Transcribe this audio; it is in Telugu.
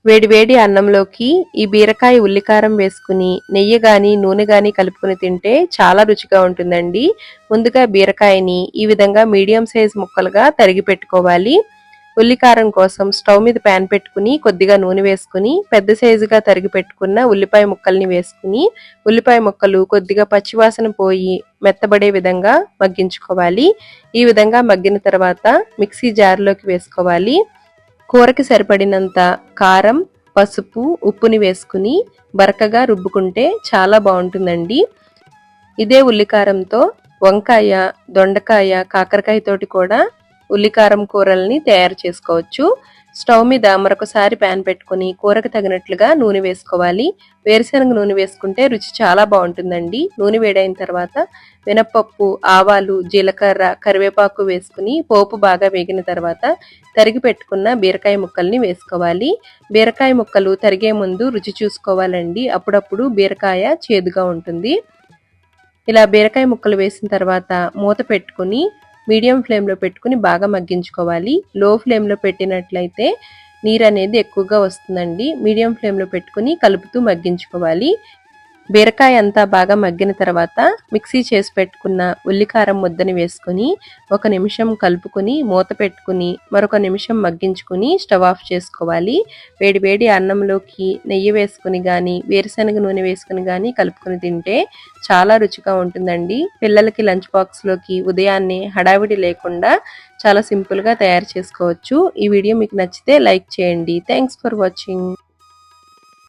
వేడి వేడి అన్నంలోకి ఈ బీరకాయ ఉల్లికారం వేసుకుని నెయ్యి గాని నూనె గాని కలుపుకుని తింటే చాలా రుచిగా ఉంటుందండి. ముందుగా బీరకాయని ఈ విధంగా మీడియం సైజ్ ముక్కలుగా తరిగి పెట్టుకోవాలి. ఉల్లికారం కోసం స్టవ్ మీద ప్యాన్ పెట్టుకుని కొద్దిగా నూనె వేసుకుని పెద్ద సైజుగా తరిగి పెట్టుకున్న ఉల్లిపాయ ముక్కల్ని వేసుకుని ఉల్లిపాయ ముక్కలు కొద్దిగా పచ్చివాసన పోయి మెత్తబడే విధంగా మగ్గించుకోవాలి. ఈ విధంగా మగ్గిన తర్వాత మిక్సీ జార్లోకి వేసుకోవాలి. కూరకి సరిపడినంత కారం, పసుపు, ఉప్పుని వేసుకుని బరకగా రుబ్బుకుంటే చాలా బాగుంటుందండి. ఇదే ఉల్లికారంతో వంకాయ, దొండకాయ, కాకరకాయ తోటి కూడా ఉల్లికారం కూరల్ని తయారు చేసుకోవచ్చు. స్టవ్ మీద మరొకసారి ప్యాన్ పెట్టుకుని కూరకు తగినట్లుగా నూనె వేసుకోవాలి. వేరుశనగ నూనె వేసుకుంటే రుచి చాలా బాగుంటుందండి. నూనె వేడైన తర్వాత మినప్పప్పు, ఆవాలు, జీలకర్ర, కరివేపాకు వేసుకుని పోపు బాగా వేగిన తర్వాత తరిగి పెట్టుకున్న బీరకాయ ముక్కల్ని వేసుకోవాలి. బీరకాయ ముక్కలు తరిగే ముందు రుచి చూసుకోవాలండి. అప్పుడప్పుడు బీరకాయ చేదుగా ఉంటుంది. ఇలా బీరకాయ ముక్కలు వేసిన తర్వాత మూత పెట్టుకుని మీడియం ఫ్లేమ్లో పెట్టుకుని బాగా మగ్గించుకోవాలి. లో ఫ్లేమ్లో పెట్టినట్లయితే నీరు అనేది ఎక్కువగా వస్తుందండి. మీడియం ఫ్లేమ్లో పెట్టుకుని కలుపుతూ మగ్గించుకోవాలి. బీరకాయ అంతా బాగా మగ్గిన తర్వాత మిక్సీ చేసి పెట్టుకున్న ఉల్లికారం ముద్దని వేసుకుని 1 నిమిషం కలుపుకుని మూత పెట్టుకుని మరొక నిమిషం మగ్గించుకుని స్టవ్ ఆఫ్ చేసుకోవాలి. వేడి వేడి అన్నంలోకి నెయ్యి వేసుకుని కానీ వేరుశనగ నూనె వేసుకుని కానీ కలుపుకుని తింటే చాలా రుచిగా ఉంటుందండి. పిల్లలకి లంచ్ బాక్స్లోకి ఉదయాన్నే హడావిడి లేకుండా చాలా సింపుల్గా తయారు చేసుకోవచ్చు. ఈ వీడియో మీకు నచ్చితే లైక్ చేయండి. Thanks for watching.